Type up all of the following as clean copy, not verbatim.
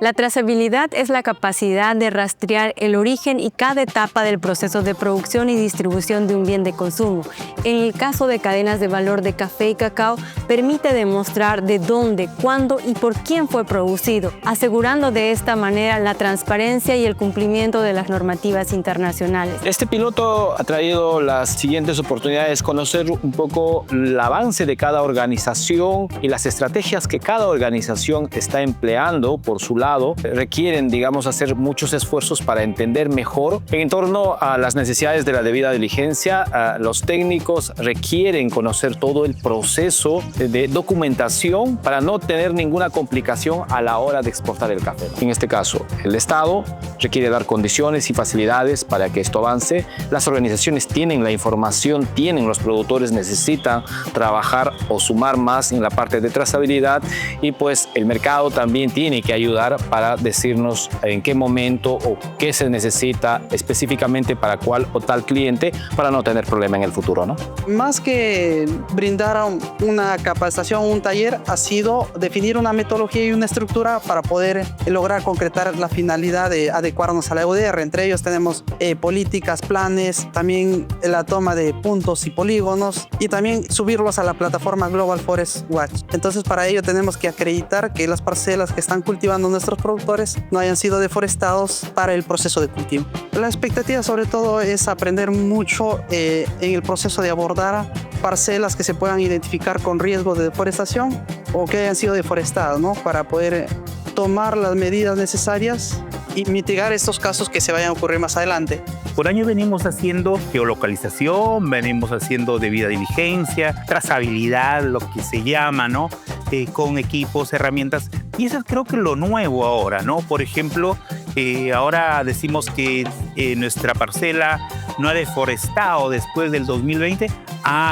La trazabilidad es la capacidad de rastrear el origen y cada etapa del proceso de producción y distribución de un bien de consumo. En el caso de cadenas de valor de café y cacao, permite demostrar de dónde, cuándo y por quién fue producido, asegurando de esta manera la transparencia y el cumplimiento de las normativas internacionales. Este piloto ha traído las siguientes oportunidades: conocer un poco el avance de cada organización y las estrategias que cada organización está empleando por su lado. Requieren, digamos, hacer muchos esfuerzos para entender mejor en torno a las necesidades de la debida diligencia. Los técnicos requieren conocer todo el proceso de documentación para no tener ninguna complicación a la hora de exportar el café. En este caso, el Estado requiere dar condiciones y facilidades para que esto avance. Las organizaciones tienen la información, tienen los productores, necesitan trabajar o sumar más en la parte de trazabilidad, y pues el mercado también tiene que ayudar para decirnos en qué momento o qué se necesita específicamente para cuál o tal cliente para no tener problema en el futuro, ¿no? Más que brindar una capacitación, un taller, ha sido definir una metodología y una estructura para poder lograr concretar la finalidad de adecuarnos a la EUDR. Entre ellos tenemos políticas, planes, también la toma de puntos y polígonos, y también subirlos a la plataforma Global Forest Watch. Entonces, para ello tenemos que acreditar que las parcelas que están cultivando nuestros productores no hayan sido deforestados para el proceso de cultivo. La expectativa sobre todo es aprender mucho en el proceso de abordar parcelas que se puedan identificar con riesgo de deforestación o que hayan sido deforestadas, ¿no? Para poder tomar las medidas necesarias y mitigar estos casos que se vayan a ocurrir más adelante. Por año venimos haciendo geolocalización, venimos haciendo debida diligencia, trazabilidad, lo que se llama, ¿no? Con equipos, herramientas. Y eso creo que es lo nuevo ahora, ¿no? Por ejemplo, ahora decimos que nuestra parcela no ha deforestado después del 2020.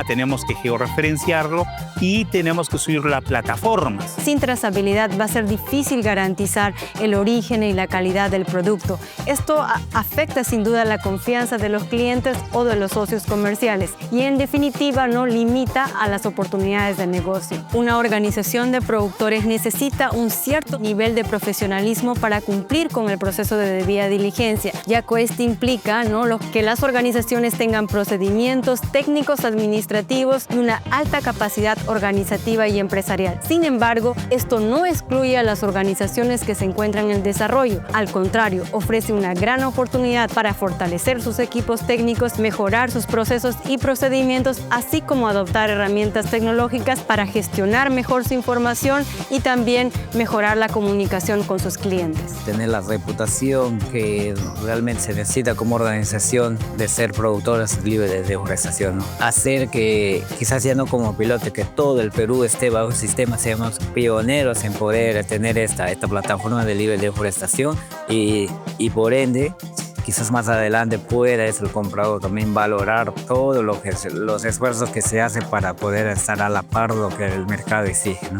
Tenemos que georreferenciarlo y tenemos que subir las plataformas. Sin trazabilidad va a ser difícil garantizar el origen y la calidad del producto. Esto afecta sin duda la confianza de los clientes o de los socios comerciales y en definitiva no limita a las oportunidades de negocio. Una organización de productores necesita un cierto nivel de profesionalismo para cumplir con el proceso de debida diligencia, ya que esto implica, ¿no?, que las organizaciones tengan procedimientos técnicos, administrativos y una alta capacidad organizativa y empresarial. Sin embargo, esto no excluye a las organizaciones que se encuentran en desarrollo. Al contrario, ofrece una gran oportunidad para fortalecer sus equipos técnicos, mejorar sus procesos y procedimientos, así como adoptar herramientas tecnológicas para gestionar mejor su información y también mejorar la comunicación con sus clientes. Tener la reputación que realmente se necesita como organización de ser productores libres de deforestación, ¿no? Hacer que, quizás ya no como piloto, que todo el Perú esté bajo el sistema, seamos pioneros en poder tener esta plataforma de libre deforestación y por ende, quizás más adelante pueda el comprador también valorar todos los esfuerzos que se hacen para poder estar a la par de lo que el mercado exige, ¿no?